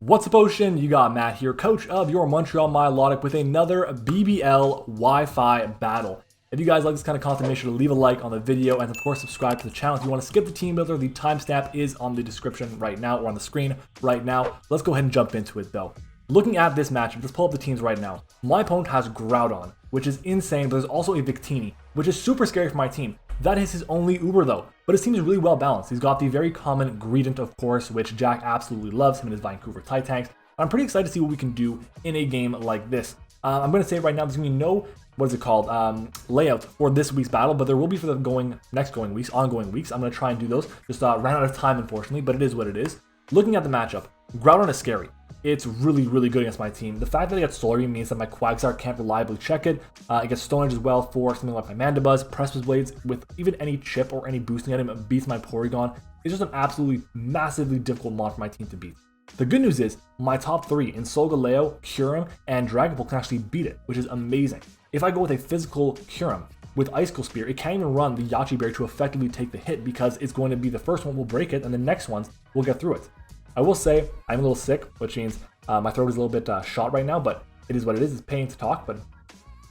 What's up, Ocean? You got Matt here, coach of your Montreal Milotic, with another BBL Wi-Fi battle. If you guys like this kind of content, make sure to leave a like on the video and of course subscribe to the channel. If you want to skip the team builder, the timestamp is on the description right now or on the screen right now. Let's go ahead and jump into it though. Looking at this matchup, let's pull up the teams right now. My opponent has Groudon, which is insane, but there's also a Victini, which is super scary for my team. That is his only Uber though, but his team is really well balanced. He's got the very common Greedent, of course, which Jack absolutely loves, him and his Vancouver Titanks. I'm pretty excited to see what we can do in a game like this. I'm going to say right now, there's going to be no, layout for this week's battle, but there will be for the ongoing weeks. I'm going to try and do those. Just ran out of time, unfortunately, but it is what it is. Looking at the matchup, Groudon is scary. It's really, really good against my team. The fact that I get Solar Beam means that my Quagsire can't reliably check it. It gets Stone Edge as well for something like my Mandibuzz. Precipice Blades with even any chip or any boosting item beats my Porygon. It's just an absolutely massively difficult mod for my team to beat. The good news is my top three in Solgaleo, Kyurem, and Dragapult can actually beat it, which is amazing. If I go with a physical Kyurem with Icicle Spear, it can't even run the Yachi Berry to effectively take the hit because it's going to be the first one will break it and the next ones will get through it. I will say I'm a little sick, which means my throat is a little bit shot right now, but it is what it is. It's pain to talk, but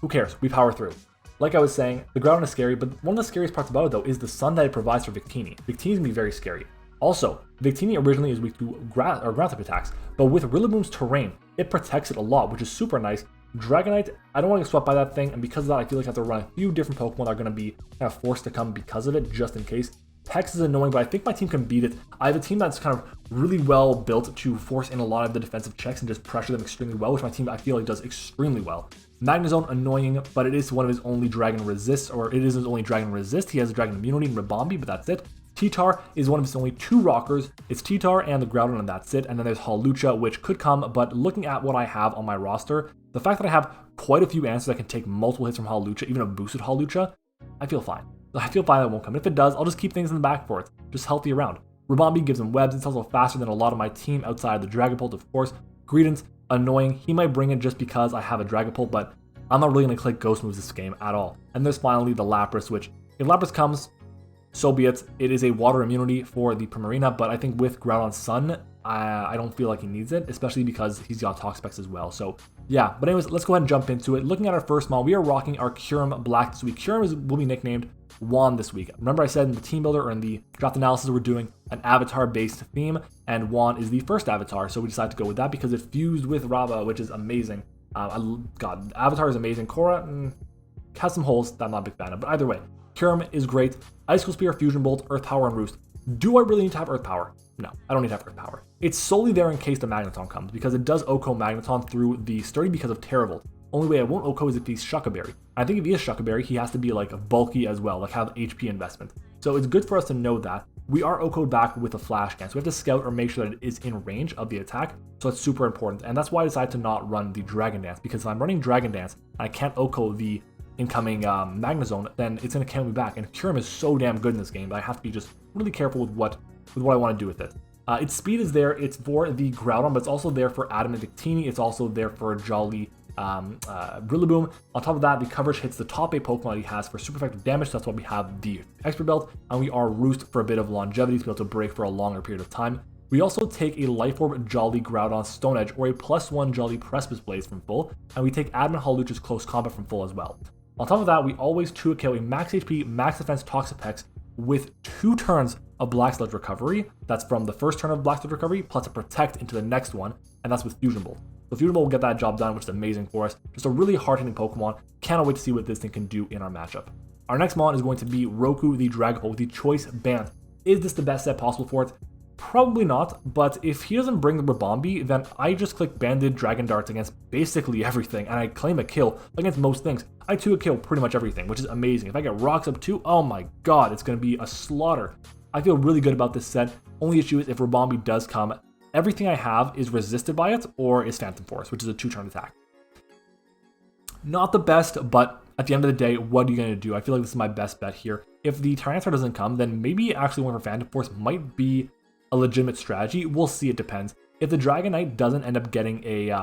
who cares? We power through. Like I was saying, the Groudon is scary, but one of the scariest parts about it though is the sun that it provides for Victini. Victini is going to be very scary. Also, Victini originally is weak to ground type attacks, but with Rillaboom's terrain, it protects it a lot, which is super nice. Dragonite, I don't want to get swept by that thing, and because of that, I feel like I have to run a few different Pokemon that are going to be kind of forced to come because of it, just in case. Pex is annoying, but I think my team can beat it. I have a team that's kind of really well built to force in a lot of the defensive checks and just pressure them extremely well, which my team I feel like does extremely well. Magnezone, annoying, but it is one of his only Dragon Resist, or it is his only Dragon Resist. He has a Dragon Immunity and Ribombee, but that's it. T-Tar is one of his only two rockers. It's T-Tar and the Groudon, and that's it. And then there's Hawlucha, which could come, but looking at what I have on my roster, the fact that I have quite a few answers that can take multiple hits from Hawlucha, even a boosted Hawlucha, I feel fine. I feel fine that it won't come. If it does, I'll just keep things in the back for it. Just healthy around. Ribombee gives him webs. It's also faster than a lot of my team outside of the Dragapult, of course. Greedent's annoying. He might bring it just because I have a Dragapult, but I'm not really going to click Ghost moves this game at all. And there's finally the Lapras, which if Lapras comes, so be it. It is a water immunity for the Primarina, but I think with Groudon Sun, I don't feel like he needs it, especially because he's got Toxapex as well. So yeah, but anyways, let's go ahead and jump into it. Looking at our first mod, we are rocking our Kyurem Black this week. Kyurem will be nicknamed Juan this week. Remember I said in the team builder or in the draft analysis we're doing an avatar-based theme, and Juan is the first avatar, so we decided to go with that because it fused with Raba, which is amazing. God, Avatar is amazing. Korra has some holes that I'm not a big fan of, but either way, Kyurem is great. Icicle Spear, Fusion Bolt, Earth Power, and Roost. Do I really need to have Earth Power? No, I don't need to have Earth Power. It's solely there in case the Magneton comes, because it does OHKO Magneton through the Sturdy because of Terravolt. Only way I won't OHKO is if he's Shuckleberry. Berry. I think if he is Shuckleberry, he has to be like bulky as well, like have HP investment. So it's good for us to know that. We are OHKO'd back with a Flash Can, so we have to scout or make sure that it is in range of the attack, so it's super important. And that's why I decided to not run the Dragon Dance, because if I'm running Dragon Dance and I can't OHKO the incoming Magnezone, then it's going to count me back. And Kyurem is so damn good in this game that I have to be just really careful with what I want to do with it. Its speed is there. It's for the Groudon, but it's also there for Adamant Victini. It's also there for Jolly Rillaboom. On top of that, the coverage hits the top 8 Pokemon he has for super effective damage. So that's why we have the Expert Belt, and we are Roost for a bit of longevity to be able to break for a longer period of time. We also take a Life Orb Jolly Groudon Stone Edge or a +1 Jolly Precipice Blades from full, and we take Adamant Hawlucha's Close Combat from full as well. On top of that, we always 2-kill a max HP, max defense Toxapex with 2 turns of Black Sludge Recovery. That's from the first turn of Black Sludge Recovery, plus a Protect into the next one, and that's with Fusion Bolt. So Fusion Bolt will get that job done, which is amazing for us. Just a really hard-hitting Pokemon. Cannot wait to see what this thing can do in our matchup. Our next mon is going to be Roku the Dragapult with the Choice Band. Is this the best set possible for it? Probably not, but if he doesn't bring the Ribombee, then I just click Banded Dragon Darts against basically everything, and I claim a kill against most things. I 2-kill pretty much everything, which is amazing. If I get Rocks up too, oh my god, it's going to be a slaughter. I feel really good about this set. Only issue is if Ribombee does come, everything I have is resisted by it, or is Phantom Force, which is a 2-turn attack. Not the best, but at the end of the day, what are you going to do? I feel like this is my best bet here. If the Tyranitar doesn't come, then maybe actually going for Phantom Force might be a legitimate strategy. We'll see, it depends. If the Dragonite doesn't end up getting a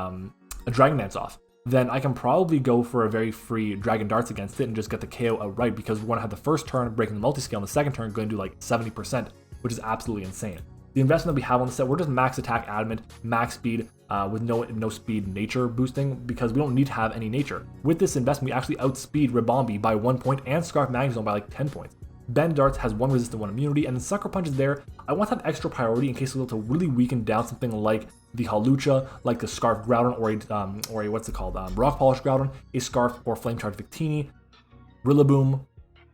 Dragon Dance off, then I can probably go for a very free Dragon Darts against it and just get the KO outright, because we're going to have the first turn breaking the multi-scale and the second turn going to do like 70%, which is absolutely insane. The investment that we have on the set, we're just max attack adamant, max speed with no speed nature boosting because we don't need to have any nature. With this investment, we actually outspeed Ribombee by 1 point and Scarf Magnezone by like 10 points. Bend Darts has 1 resist and 1 immunity, and then Sucker Punch is there. I want to have extra priority in case we're able to really weaken down something like the Hawlucha, like the Scarf Groudon, or a what's it called, Rock Polish Groudon, a Scarf or Flame Charge Victini, Rillaboom,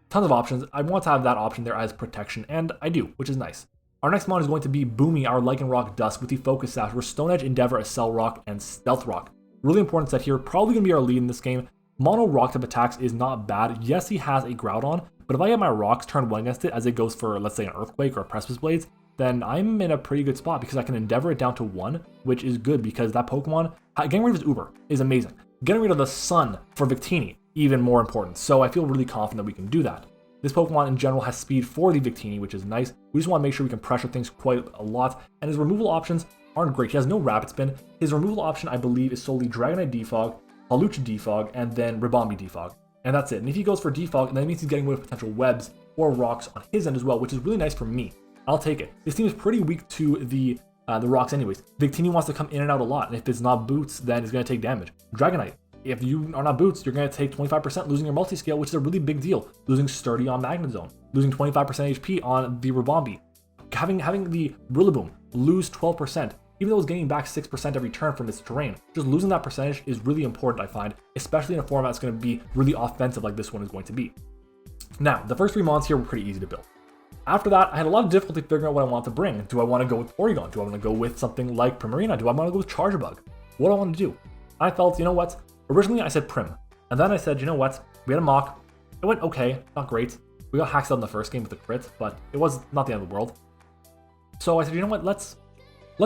tons of options. I want to have that option there as protection, and I do, which is nice. Our next mon is going to be Boomy, our Lycanroc Dusk with the Focus Sash. We're Stone Edge, Endeavor, Accel Rock, and Stealth Rock. Really important set here, probably going to be our lead in this game. Mono Rock type attacks is not bad. Yes, he has a Groudon, but if I get my Rocks turned 1 against it as it goes for, let's say, an Earthquake or a Precipice Blades, then I'm in a pretty good spot because I can Endeavor it down to 1, which is good because that Pokemon, getting rid of his Uber is amazing. Getting rid of the Sun for Victini, even more important. So I feel really confident that we can do that. This Pokemon in general has speed for the Victini, which is nice. We just want to make sure we can pressure things quite a lot, and his removal options aren't great. He has no Rapid Spin. His removal option, I believe, is solely Dragonite Defog, Hawlucha Defog, and then Ribombee Defog. And that's it. And if he goes for Defog, then that means he's getting rid of potential webs or rocks on his end as well, which is really nice for me. I'll take it. This team is pretty weak to the rocks anyways. Victini wants to come in and out a lot, and if it's not Boots, then it's going to take damage. Dragonite. If you are not Boots, you're going to take 25% losing your multi-scale, which is a really big deal. Losing Sturdy on Magnezone, losing 25% HP on the Ribombee. Having the Rillaboom lose 12%, even though it's gaining back 6% every turn from its terrain. Just losing that percentage is really important, I find, especially in a format that's going to be really offensive like this one is going to be. Now, the first 3 mons here were pretty easy to build. After that, I had a lot of difficulty figuring out what I want to bring. Do I want to go with Porygon? Do I want to go with something like Primarina? Do I want to go with Charjabug? What do I want to do? I felt, you know what? Originally, I said Prim. And then I said, you know what? We had a mock. It went okay, not great. We got hacked out in the first game with the crit, but it was not the end of the world. So I said, you know what? Let's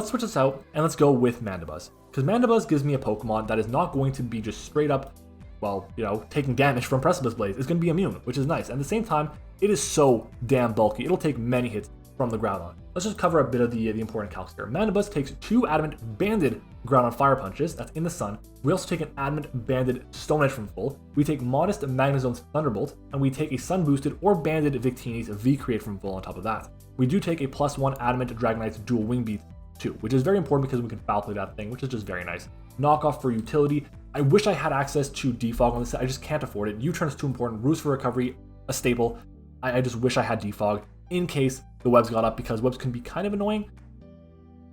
switch this out and let's go with Mandibuzz. Because Mandibuzz gives me a Pokemon that is not going to be just straight up, well, you know, taking damage from Precipice Blades. It's going to be immune, which is nice. And at the same time, it is so damn bulky. It'll take many hits from the Groudon. Let's just cover a bit of the important calcs here. Mandibuzz takes 2 Adamant Banded Groudon Fire Punches, that's in the sun. We also take an Adamant Banded Stone Edge from full. We take Modest Magnezone's Thunderbolt, and we take a Sun Boosted or Banded Victini's V-Create from full on top of that. We do take a +1 Adamant Dragonite's Dual Wing Beat too, which is very important because we can foul play that thing, which is just very nice. Knockoff for utility. I wish I had access to Defog on this set. I just can't afford it. U-turn is too important. Roost for recovery, a staple. I just wish I had Defog in case the webs got up because webs can be kind of annoying,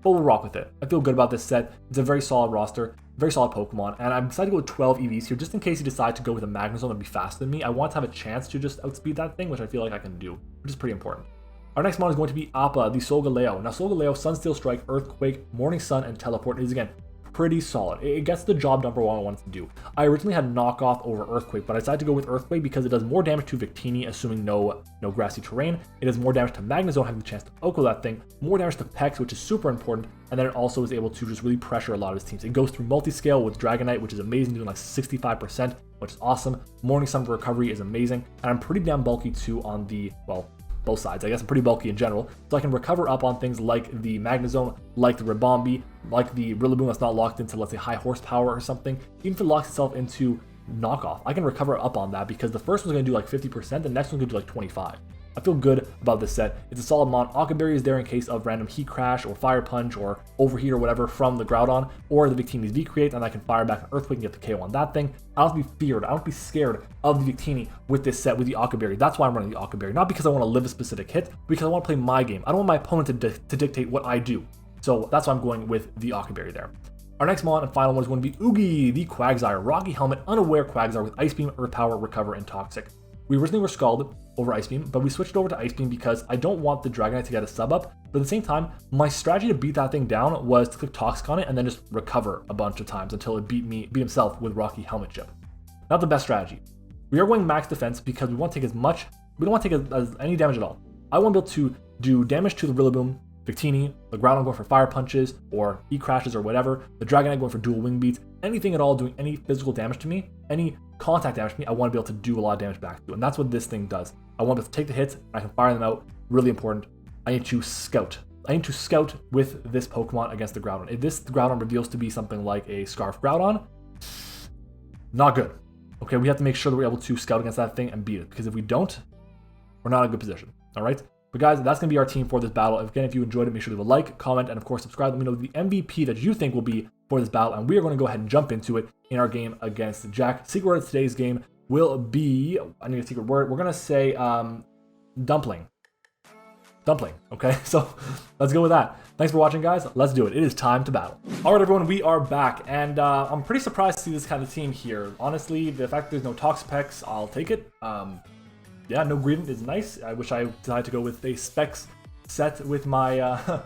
but we'll rock with it. I feel good about this set. It's a very solid roster, very solid Pokemon, and I'm decided to go with 12 EVs here just in case you decide to go with a Magnezone and be faster than me. I want to have a chance to just outspeed that thing, which I feel like I can do, which is pretty important. Our next mon is going to be Appa, the Solgaleo. Now Solgaleo, Sunsteel Strike, Earthquake, Morning Sun, and Teleport is again pretty solid. It gets the job done for what I wanted to do. I originally had Knockoff over Earthquake, but I decided to go with Earthquake because it does more damage to Victini, assuming no grassy terrain. It does more damage to Magnezone, having the chance to Oko that thing, more damage to Pex, which is super important, and then it also is able to just really pressure a lot of his teams. It goes through multi-scale with Dragonite, which is amazing, doing like 65%, which is awesome. Morning Sun for recovery is amazing, and I'm pretty damn bulky too on the, well, both sides. I guess I'm pretty bulky in general, so I can recover up on things like the Magnezone, like the Ribombee, like the Rillaboom that's not locked into, let's say, high horsepower or something. Even if it locks itself into Knockoff, I can recover up on that because the first one's going to do like 50%, the next one's going to do like 25. I feel good about this set. It's a solid mon. Occaberry is there in case of random Heat Crash or Fire Punch or Overheat or whatever from the Groudon or the Victini's V-Create, and I can fire back an Earthquake and get the KO on that thing. I don't have to be feared. I don't have to be scared of the Victini with this set, with the Occaberry. That's why I'm running the Occaberry. Not because I want to live a specific hit, because I want to play my game. I don't want my opponent to dictate what I do. So that's why I'm going with the Occaberry there. Our next mon and final one is going to be Oogie, the Quagsire. Rocky Helmet, Unaware Quagsire with Ice Beam, Earth Power, Recover, and Toxic. We originally were Scald over Ice Beam, but we switched over to Ice Beam because I don't want the Dragonite to get a sub up, but at the same time, my strategy to beat that thing down was to click Toxic on it and then just recover a bunch of times until it beat himself with Rocky Helmet chip. Not the best strategy. We are going max defense because we don't want to take any damage at all. I want to be able to do damage to the Rillaboom, Victini, the Groudon going for Fire Punches or E-Crashes or whatever, the Dragonite going for Dual Wing Beats, anything at all doing any physical damage to me, any contact damage to me, I want to be able to do a lot of damage back to. And that's what this thing does. I want to be able to take the hits, and I can fire them out. Really important. I need to scout. I need to scout with this Pokemon against the Groudon. If this Groudon reveals to be something like a Scarf Groudon, not good. Okay, we have to make sure that we're able to scout against that thing and beat it, because if we don't, we're not in a good position. All right? But guys, that's going to be our team for this battle. Again, if you enjoyed it, make sure to leave a like, comment, and of course subscribe. Let me know the MVP that you think will be for this battle. And we are going to go ahead and jump into it in our game against Jack. Secret word of today's game will be, I need a secret word. We're going to say dumpling. Dumpling, okay? So let's go with that. Thanks for watching, guys. Let's do it. It is time to battle. All right, everyone, we are back. And I'm pretty surprised to see this kind of team here. Honestly, the fact that there's no Toxapex, I'll take it. Yeah, no Grievant is nice. I wish I decided to go with a Specs set with my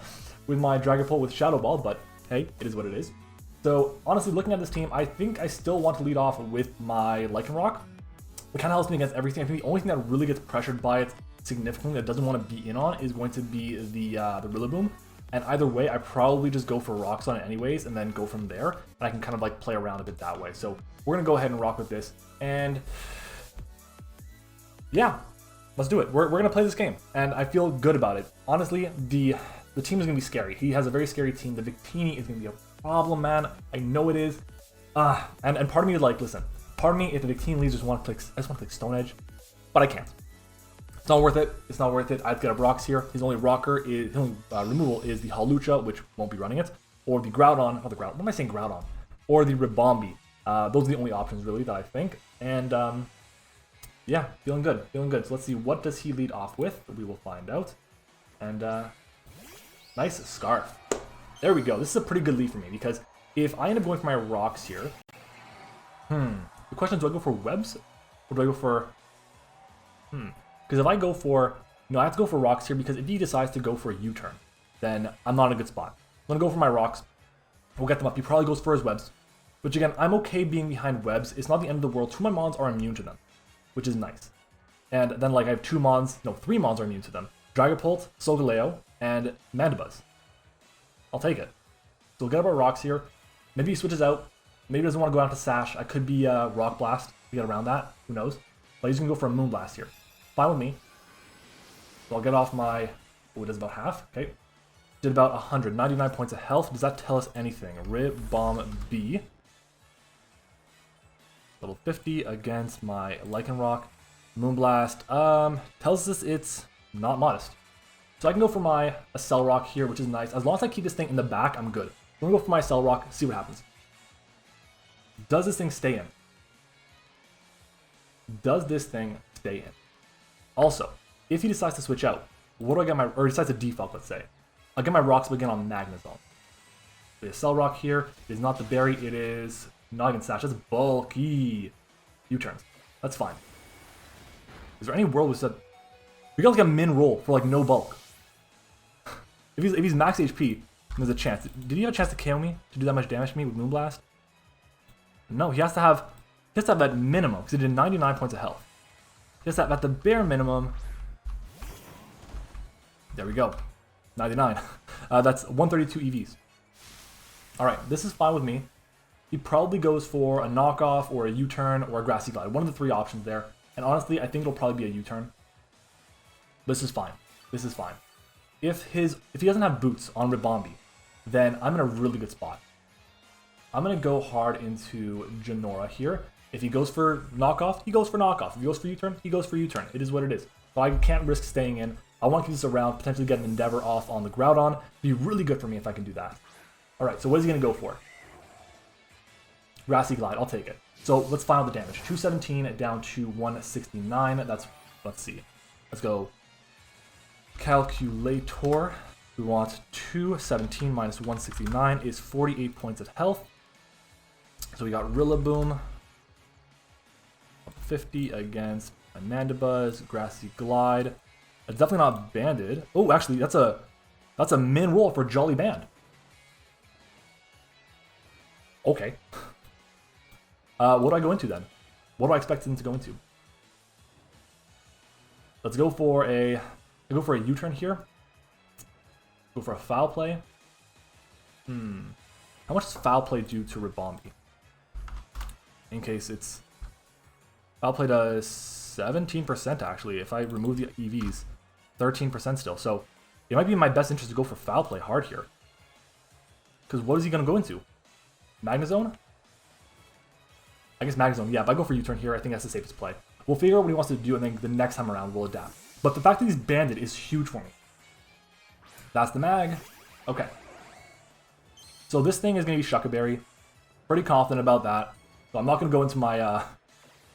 with my Dragapult with Shadow Ball, but hey, it is what it is. So honestly, looking at this team, I think I still want to lead off with my Lycanroc. It kind of helps me against everything. I think the only thing that really gets pressured by it significantly that doesn't want to be in on is going to be the Rillaboom. And either way, I probably just go for rocks on it anyways, and then go from there. And I can kind of like play around a bit that way. So we're gonna go ahead and rock with this. And yeah, let's do it. We're gonna play this game, and I feel good about it. Honestly, the team is gonna be scary. He has a very scary team. The Victini is gonna be a problem, man. I know it is. And part of me is like, listen, part of me, if the Victini leaves, I just want to click Stone Edge, but I can't. It's not worth it. It's not worth it. I've got a rocks here. His only removal is the Hawlucha, which won't be running it, or the Groudon. Not the Groudon. What am I saying? Groudon, or the Ribombee. Those are the only options really that I think. And yeah, feeling good. Feeling good. So let's see, what does he lead off with? We will find out. And nice Scarf. There we go. This is a pretty good lead for me because if I end up going for my rocks here, the question is, do I go for webs or do I go for because if I go for, no, I have to go for rocks here because if he decides to go for a U-turn, then I'm not in a good spot. I'm going to go for my rocks. We'll get them up. He probably goes for his webs, which again, I'm okay being behind webs. It's not the end of the world. 2 of my Mons are immune to them, which is nice. And then like I have 3 Mons are immune to them. Dragapult, Solgaleo, and Mandibuzz. I'll take it. So we'll get up our rocks here. Maybe he switches out. Maybe he doesn't want to go down to Sash. I could be Rock Blast to get around that. Who knows? But he's going to go for a Moonblast here. Fine with me. So I'll get off my... Oh, it does about half. Okay. Did about 199 points of health. Does that tell us anything? Ribombee. Level 50 against my Lycanroc. Moonblast. Tells us it's not modest. So I can go for my Accelerock here, which is nice. As long as I keep this thing in the back, I'm good. I'm going to go for my Accelerock, see what happens. Does this thing stay in? Does this thing stay in? Also, if he decides to switch out, what do I get my, or he decides to default, let's say. I'll get my rocks again on Magnezone. The Accelerock here is not the berry, it is not even Sash. That's bulky. U-turns. That's fine. Is there any world we said we got like a min roll for like no bulk? if he's max HP, there's a chance. Did he have a chance to KO me? To do that much damage to me with Moonblast? No, he has to have that minimum, because he did 99 points of health. He has to have at the bare minimum. There we go. 99. That's 132 EVs. Alright, this is fine with me. He probably goes for a knockoff or a U-turn or a Grassy Glide. One of the 3 options there. And honestly, I think it'll probably be a U-turn. This is fine. This is fine. If he doesn't have boots on Ribombee, then I'm in a really good spot. I'm going to go hard into Janora here. If he goes for knockoff, he goes for knockoff. If he goes for U-turn, he goes for U-turn. It is what it is. So I can't risk staying in. I want to keep this around, potentially get an Endeavor off on the Groudon. It'd be really good for me if I can do that. Alright, so what is he going to go for? Grassy Glide, I'll take it. So let's find out the damage. 217 down to 169. That's, let's see. Let's go Calculator. We want 217 minus 169 is 48 points of health. So we got Rillaboom. 50 against Mandibuzz, Grassy Glide. It's definitely not banded. Oh, actually, that's a min roll for Jolly Band. Okay. What do I go into then? What do I expect him to go into? Let's go for a U-turn here. Go for a Foul Play. How much does Foul Play do to Ribombee? In case it's... Foul Play does 17% actually. If I remove the EVs, 13% still. So it might be in my best interest to go for Foul Play hard here. Because what is he going to go into? Magnezone? I guess Magnezone. Yeah, if I go for U-turn here, I think that's the safest play. We'll figure out what he wants to do, and then the next time around, we'll adapt. But the fact that he's banded is huge for me. That's the mag. Okay. So this thing is going to be Shuckaberry. Pretty confident about that. So I'm not going to go into my...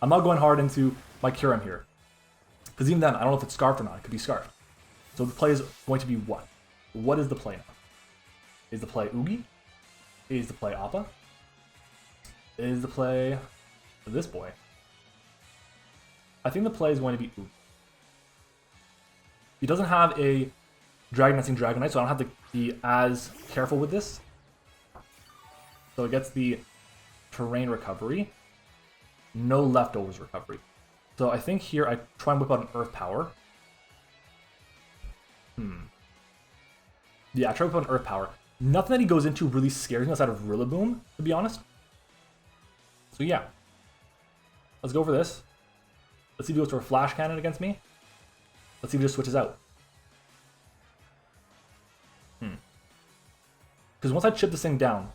I'm not going hard into my Kyurem here. Because even then, I don't know if it's Scarfed or not. It could be Scarfed. So the play is going to be what? What is the play now? Is the play Oogie? Is the play Appa? Is the play this boy? I think the play is going to be Oogie. He doesn't have a Dragon Dancing Dragonite, so I don't have to be as careful with this. So it gets the Terrain Recovery. No Leftovers Recovery. So I think here I try and whip out an Earth Power. Yeah, I try to whip out an Earth Power. Nothing that he goes into really scares me outside of Rillaboom, to be honest. So yeah. Let's go for this. Let's see if he goes for a Flash Cannon against me. Let's see if he just switches out. Because once I chip this thing down,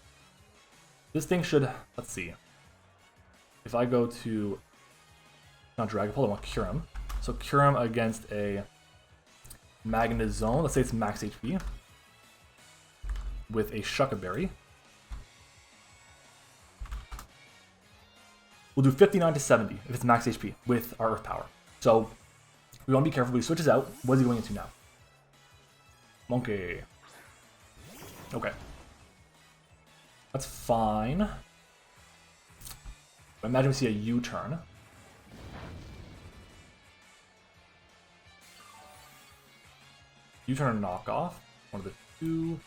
this thing should... Let's see. If I go to... Not Dragon Pole, I want Kyurem. So Kyurem against a Magnezone. Let's say it's max HP. With a Shuckaberry. We'll do 59 to 70 if it's max HP with our Earth Power. So we want to be careful. But he switches out. What is he going into now? Monkey. Okay. That's fine. Imagine we see a U-turn. U-turn or knockoff. One of the two.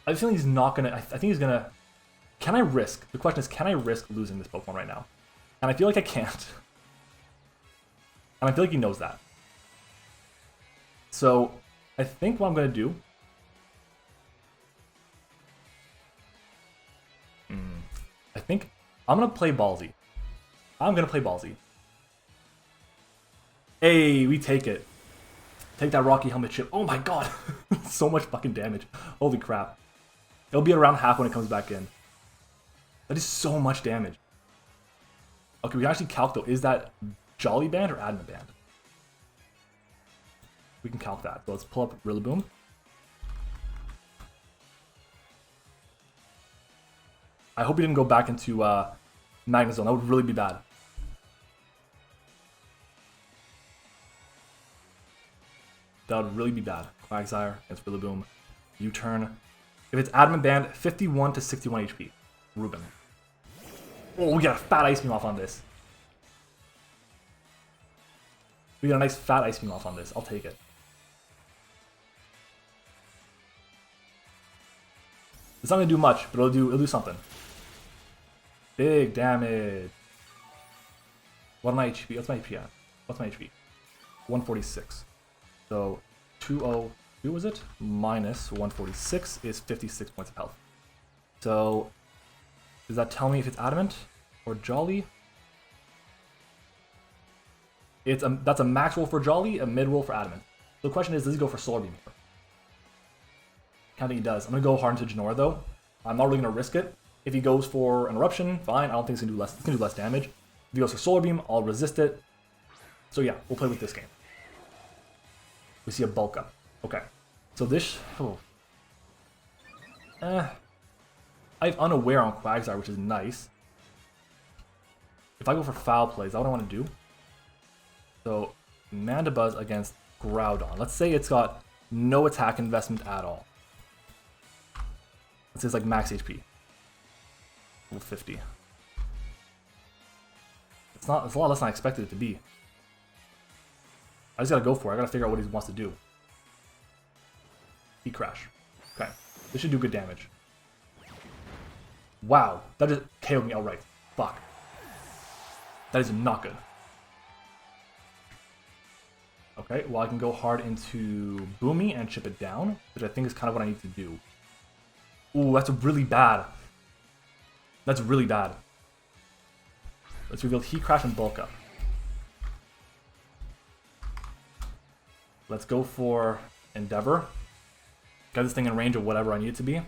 I have a feeling he's not gonna... I think he's gonna... Can I risk? The question is, can I risk losing this Pokemon right now? And I feel like I can't. And I feel like he knows that. So, I think what I'm gonna do... I think I'm gonna play Ballsy. I'm gonna play Ballsy. Hey, we take it. Take that Rocky Helmet chip. Oh my god. So much fucking damage. Holy crap. It'll be at around half when it comes back in. That is so much damage. Okay, we can actually calc though. Is that Jolly Band or Adamant Band? We can calc that. So let's pull up Rillaboom. I hope he didn't go back into Magnezone. That would really be bad. That would really be bad. Quagsire against Rillaboom. U-turn. If it's Adamant Band, 51 to 61 HP. Ruben. Oh, we got a fat Ice Beam off on this. We got a nice fat Ice Beam off on this. I'll take it. It's not going to do much, but it'll do something. Big damage. What am I HP? What's my HP at? What's my HP? 146. So 202 was it? Minus 146 is 56 points of health. So does that tell me if it's Adamant or Jolly? It's that's a max roll for Jolly, a mid roll for Adamant. So the question is, does he go for Solar Beam here? I think he does. I'm gonna go hard into Genora though. I'm not really gonna risk it. If he goes for an Eruption, fine. I don't think it's gonna do less. It's gonna do less damage. If he goes for Solar Beam, I'll resist it. So yeah, we'll play with this game. We see a Bulk Up. Okay. So this... Oh. I have Unaware on Quagsire, which is nice. If I go for Foul Play, is that what I want to do? So, Mandibuzz against Groudon. Let's say it's got no attack investment at all. Let's say it's like max HP. Level 50. It's a lot less than I expected it to be. I just gotta go for it. I gotta figure out what he wants to do. Heat Crash. Okay. This should do good damage. Wow. That just KO'd me outright. Fuck. That is not good. Okay, well I can go hard into Boomy and chip it down, which I think is kind of what I need to do. Ooh, that's really bad. That's really bad. Let's reveal Heat Crash and Bulk Up. Let's go for Endeavor. Got this thing in range of whatever I need it to be.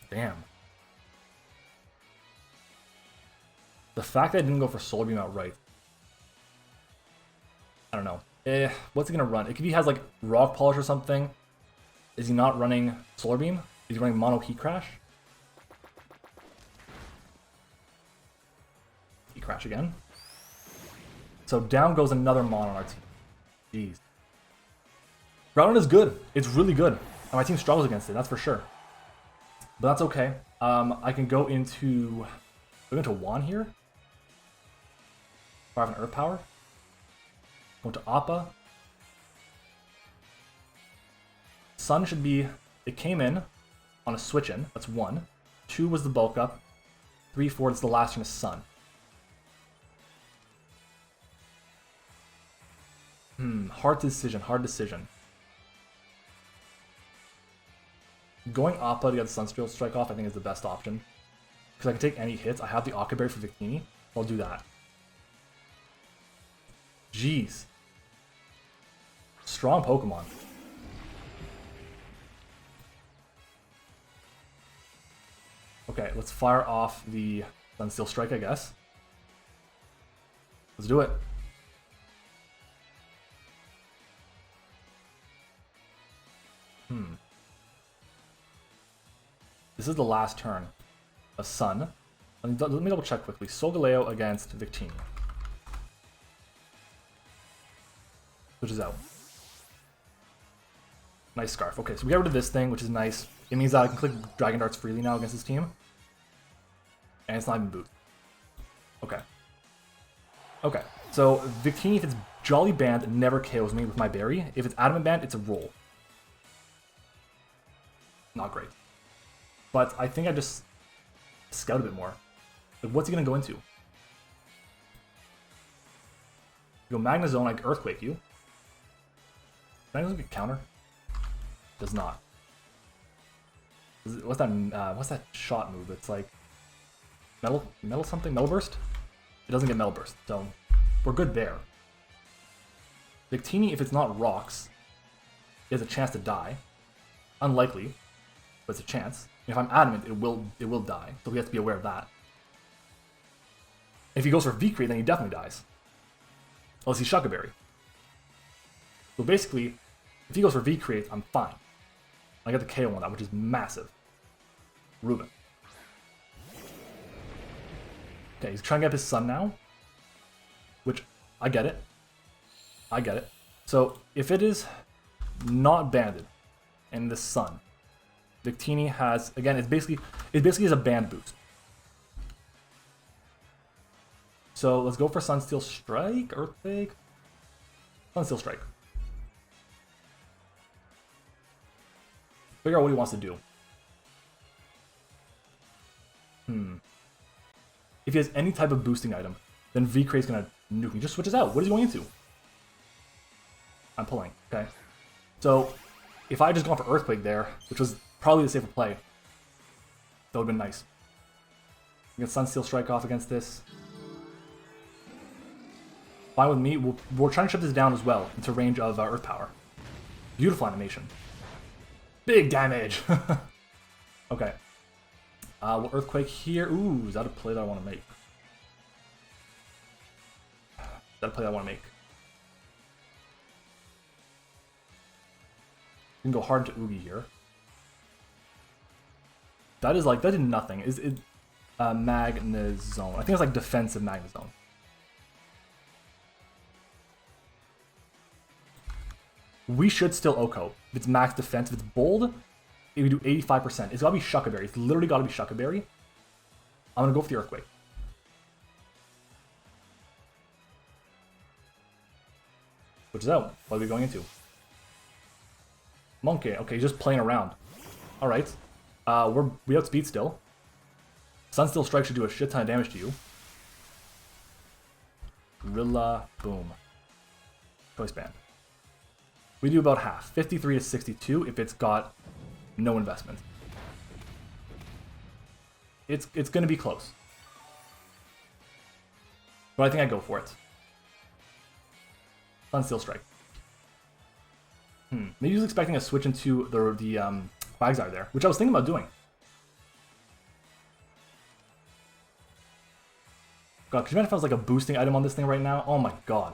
Damn. The fact that I didn't go for Solar Beam outright. I don't know. What's he gonna run? If he has like Rock Polish or something, is he not running Solar Beam? Is he running Mono Heat Crash? Heat Crash again. So down goes another Mon on our team. Jeez. Groudon is good. It's really good. And my team struggles against it, that's for sure. But that's okay. I can go into Juan here. If I have an Earth Power. Go into Appa. Sun should be... It came in on a switch in. That's 1. 2 was the bulk up. 3, 4 is the last turn of Sun. Hard decision, hard decision. Going Appa to get the Sunstreal Strike off I think is the best option. Because I can take any hits. I have the Aqua Berry for Victini. I'll do that. Jeez. Strong Pokemon. Okay, let's fire off the Sunsteel Strike, I guess. Let's do it. This is the last turn of Sun. And let me double check quickly. Solgaleo against Victini. Switches out. Nice Scarf. Okay, so we get rid of this thing, which is nice. It means that I can click Dragon Darts freely now against this team. And it's not even boot. Okay. Okay, so Victini, if it's Jolly Band, never KOs me with my berry. If it's Adamant Band, it's a roll. Not great. But I think I just scout a bit more. Like, what's he going to go into? You go Magnezone, I can Earthquake you. Magnezone get counter? Does not. What's that shot move? It's like metal something? Metal Burst? It doesn't get Metal Burst, so we're good there. Victini, if it's not rocks, has a chance to die. Unlikely, but it's a chance. If I'm adamant, it will die, so we have to be aware of that. If he goes for V-Create, then he definitely dies. Unless he's Shuckle Berry. So basically, if he goes for V-Create, I'm fine. I get the KO on that, which is massive. Ruben. Okay, he's trying to get his Sun now. Which, I get it. I get it. So, if it is not banded in the Sun, Victini has, again, it basically is a band boost. So let's go for Sunsteel Strike, Earthquake, Sunsteel Strike. Figure out what he wants to do. If he has any type of boosting item, then V-Crate's gonna nuke me. Just switches out. What is he going into? I'm pulling, okay. So if I had just gone for Earthquake there, which was probably the safer play, that would have been nice. We get Sunsteel Strike off against this. Fine with me. We're trying to shut this down as well into range of Earth Power. Beautiful animation. Big damage. Okay. We'll Earthquake here. Ooh, is that a play that I want to make? Is that a play that I want to make? We can go hard into Oogie here. That did nothing. Is it Magnezone? I think it's like defensive Magnezone. We should still Oko. If it's max defense, if it's bold, if we do 85%, it's gotta be Shuckle Berry. It's literally gotta be Shuckle Berry. I'm gonna go for the Earthquake. Which is out. What are we going into? Monkey. Okay, he's just playing around. Alright. We outspeed still. Sunsteel Strike should do a shit ton of damage to you. Rilla, boom. Choice Band. We do about half. 53 to 62 if it's got no investment. It's going to be close. But I think I go for it. Sunsteel Strike. Maybe he was expecting a switch into the Quagsire there, which I was thinking about doing. God, could you imagine if I was like a boosting item on this thing right now? Oh my god.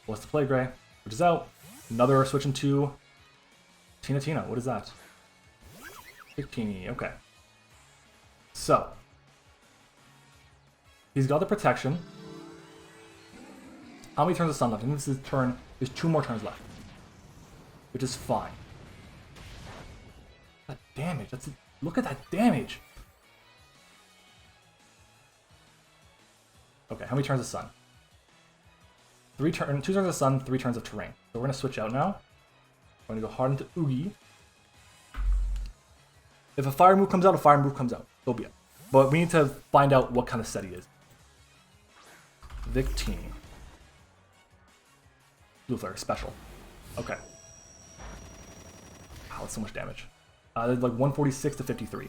What's the play, Gray? Which is out. Another switch into Tina. What is that? Victini, okay. So. He's got the protection. How many turns of Sun left? I think this is turn. There's 2 more turns left. Which is fine. That damage. Look at that damage. Okay, how many turns of Sun? 2 turns of Sun, 3 turns of Terrain. So we're gonna switch out now. We're gonna go hard into Oogie. If a fire move comes out, a fire move comes out. So be it. But we need to find out what kind of set he is. Victini. Blue Flare, special. Okay. Wow, that's so much damage. Like 146 to 53.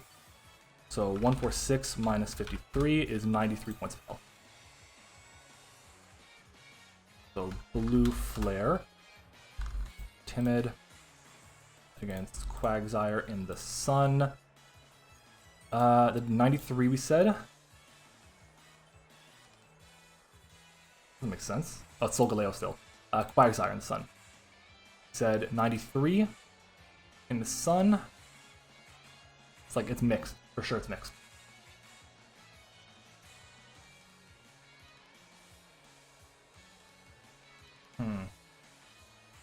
So 146 minus 53 is 93 points of health. So Blue Flare. Timid. Against Quagsire in the Sun. The 93 we said. Doesn't make sense. Oh, it's Solgaleo still. Quagsire in the Sun. Said 93 in the Sun. It's like, it's mixed. For sure it's mixed.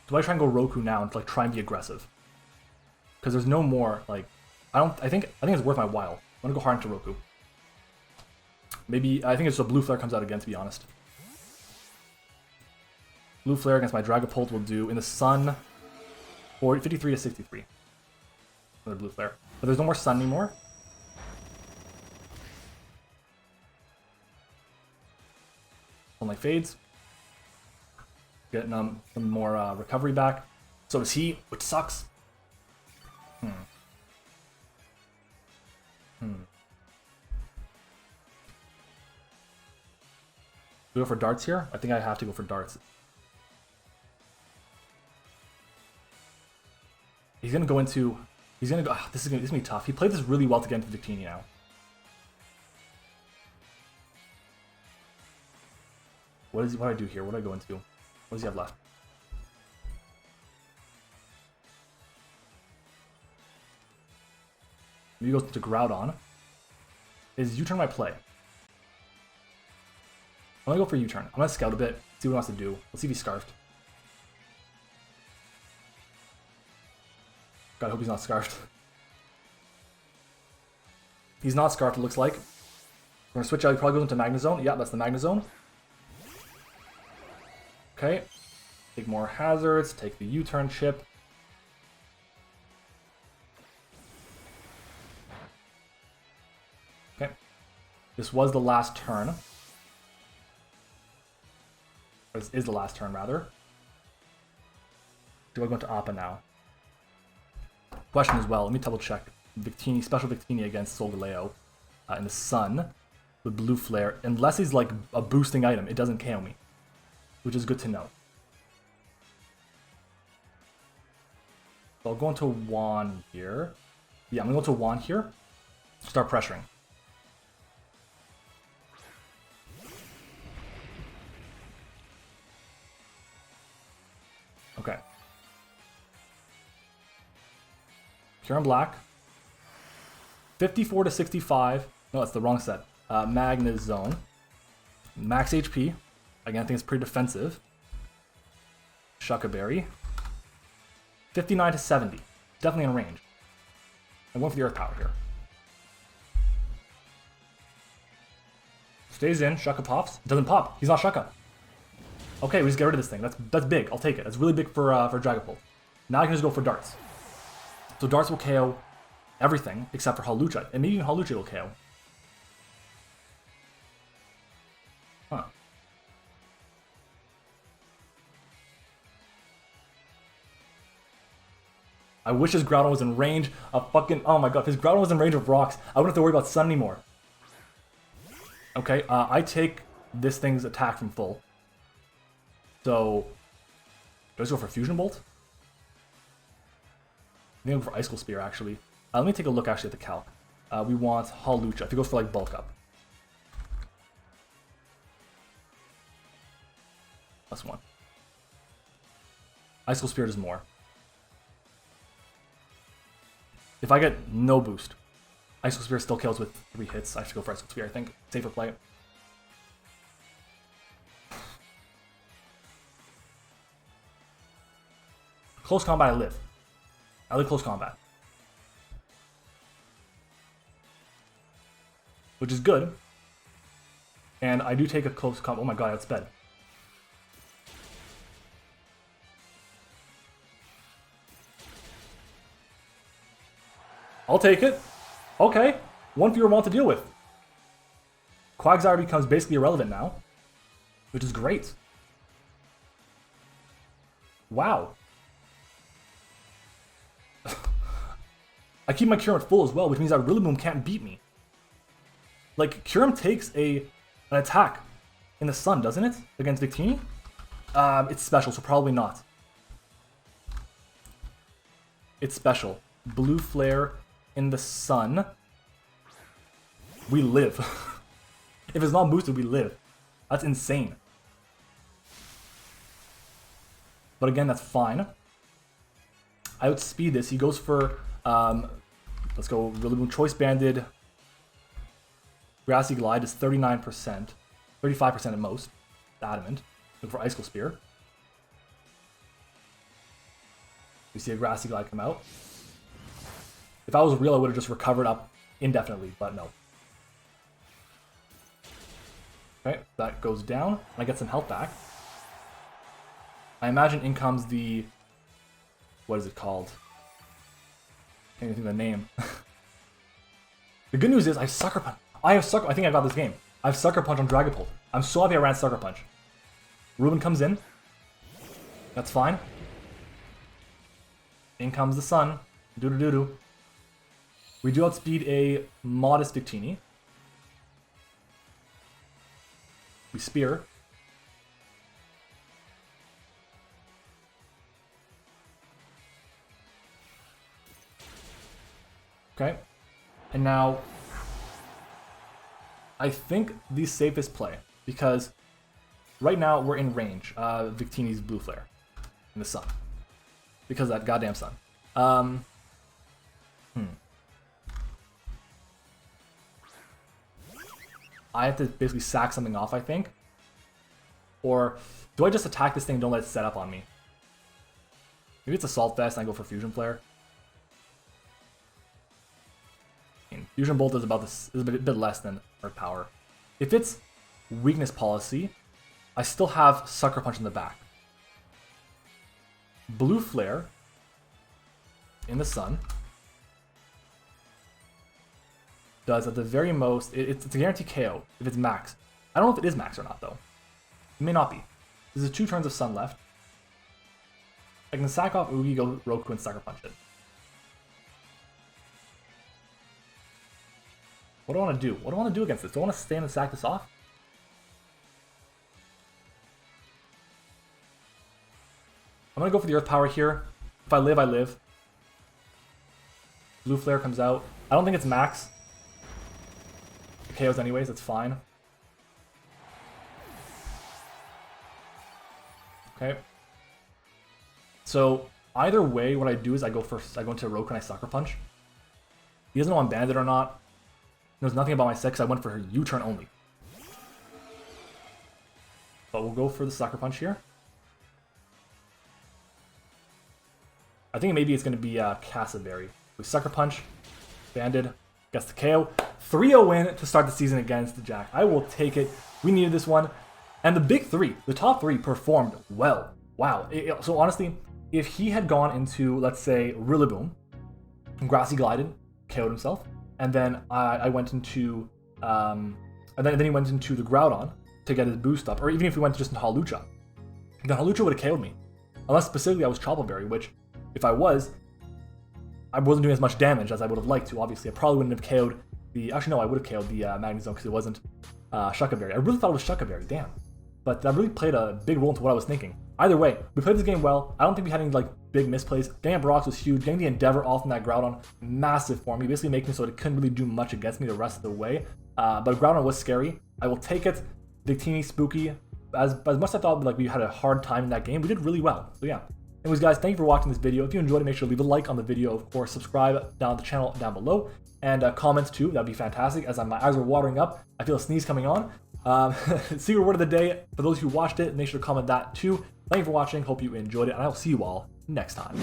Do I try and go Roku now and like try and be aggressive? Because there's no more, like, I think it's worth my while. I'm gonna go hard into Roku. Maybe, I think it's a Blue Flare comes out again, to be honest. Blue Flare against my Dragapult will do, in the Sun, 53 to 63. Another Blue Flare. But there's no more Sun anymore. Only fades. Getting some more recovery back. So does he, which sucks. Do we go for darts here? I think I have to go for darts. He's gonna go into. He's gonna go. This is gonna be tough. He played this really well to get into Victini now. What do I do here? What do I go into? What does he have left? Maybe he goes to Groudon. Is U-turn my play? I'm gonna go for U-turn. I'm gonna scout a bit, see what he wants to do. Let's see if he's scarfed. God, I hope he's not scarfed. He's not scarfed, it looks like. We're gonna switch out. He probably goes into Magnezone. Yeah, that's the Magnezone. Okay. Take more hazards. Take the U-turn chip. Okay. This was the last turn. This is the last turn, rather. Do I go into Appa now? Question as well. Let me double check. Victini, special Victini against Solgaleo in the Sun with Blue Flare. Unless he's like a boosting item, it doesn't KO me, which is good to know. So I'll go into Juan here. Yeah, I'm gonna go to Juan here. Start pressuring. Okay. Kyurem Black. 54 to 65. No, that's the wrong set. Magnezone. Max HP. Again, I think it's pretty defensive. Shucka Berry. 59 to 70. Definitely in range. I'm going for the Earth Power here. Stays in. Shucka pops. It doesn't pop. He's not Shucka. Okay, we just get rid of this thing. That's big. I'll take it. That's really big for Dragapult. Now I can just go for darts. So darts will KO everything except for Hawlucha. And maybe even Hawlucha will KO. Huh. I wish his Groudon was in range of fucking... Oh my god, if his Groudon was in range of rocks, I wouldn't have to worry about Sun anymore. Okay, I take this thing's attack from full. So... do I just go for Fusion Bolt? I'm going for Ice Cold Spear, actually. Let me take a look, actually, at the calc. We want Hawlucha. If it goes for, like, bulk up. +1. Ice Cold Spear does more. If I get no boost, Ice Cold Spear still kills with 3 hits. I should go for Ice Cold Spear, I think. Safer play. Close combat, I live. I live close combat. Which is good. And I do take a close combat. Oh my god, I outsped. I'll take it. Okay. One fewer want to deal with. Quagsire becomes basically irrelevant now. Which is great. Wow. I keep my Kyurem at full as well, which means that Rillaboom can't beat me. Like, Kyurem takes an attack in the sun, doesn't it? Against Victini? It's special, so probably not. It's special. Blue Flare in the sun. We live. If it's not boosted, we live. That's insane. But again, that's fine. I outspeed this. He goes for, let's go, Rillaboom Choice Banded. Grassy Glide is 39%. 35% at most. Adamant. Look for Ice Cold Spear. We see a Grassy Glide come out. If I was real, I would have just recovered up indefinitely, but no. Okay, that goes down, and I get some health back. I imagine in comes the... What is it called? Can't even think of the name. The good news is I have Sucker Punch. I think I got this game. I have Sucker Punch on Dragapult. I'm so happy I ran Sucker Punch. Ruben comes in. That's fine. In comes the sun. Doo-doo-doo-doo. We do outspeed a modest Victini. We spear. Okay. And now, I think the safest play, because right now we're in range of Victini's Blue Flare in the sun. Because of that goddamn sun. I have to basically sack something off, I think. Or do I just attack this thing and don't let it set up on me? Maybe it's Assault Vest and I go for Fusion Flare. Fusion Bolt is about this, is a bit less than Earth Power. If it's Weakness Policy, I still have Sucker Punch in the back. Blue Flare in the sun does at the very most, it's a guaranteed KO if it's max. I don't know if it is max or not though. It may not be. There's 2 turns of sun left. I can sack off Oogie, go Roku, and Sucker Punch it. What do I want to do? What do I want to do against this? Do I want to stand and sack this off? I'm going to go for the Earth Power here. If I live, I live. Blue Flare comes out. I don't think it's max. It KOs anyways, that's fine. Okay. So either way, what I do is I go into Roku and I Sucker Punch. He doesn't know I'm banded or not. He knows nothing about my set because I went for her U-turn only. But we'll go for the Sucker Punch here. I think maybe it's going to be Castleberry. We Sucker Punch, banded, gets the KO. 3-0 win to start the season against the Jack. I will take it. We needed this one. And the big three, the top 3 performed well. Wow. So honestly, if he had gone into, let's say, Rillaboom, Grassy Glided, KO'd himself, and then I went into, and then he went into the Groudon to get his boost up, or even if he went just into Hawlucha, then Hawlucha would have KO'd me. Unless specifically I was Chople Berry, which, if I wasn't doing as much damage as I would have liked to, obviously. I probably wouldn't have KO'd the, actually no, I would have KO'd the Magnezone because it wasn't Shucka Berry. I really thought it was Shucka Berry, damn. But that really played a big role into what I was thinking. Either way, we played this game well. I don't think we had any like big misplays. Getting Brox was huge. Getting the Endeavor off from that Groudon, massive for me. Basically making it so it couldn't really do much against me the rest of the way. But Groudon was scary. I will take it. Victini, Spooky. As much as I thought like we had a hard time in that game, we did really well. So yeah. Anyways, guys, thank you for watching this video. If you enjoyed it, make sure to leave a like on the video. Of course, subscribe down the channel down below. And comments too. That'd be fantastic. As my eyes are watering up, I feel a sneeze coming on. Secret word of the day. For those who watched it, make sure to comment that too. Thank you for watching. Hope you enjoyed it. And I will see you all next time.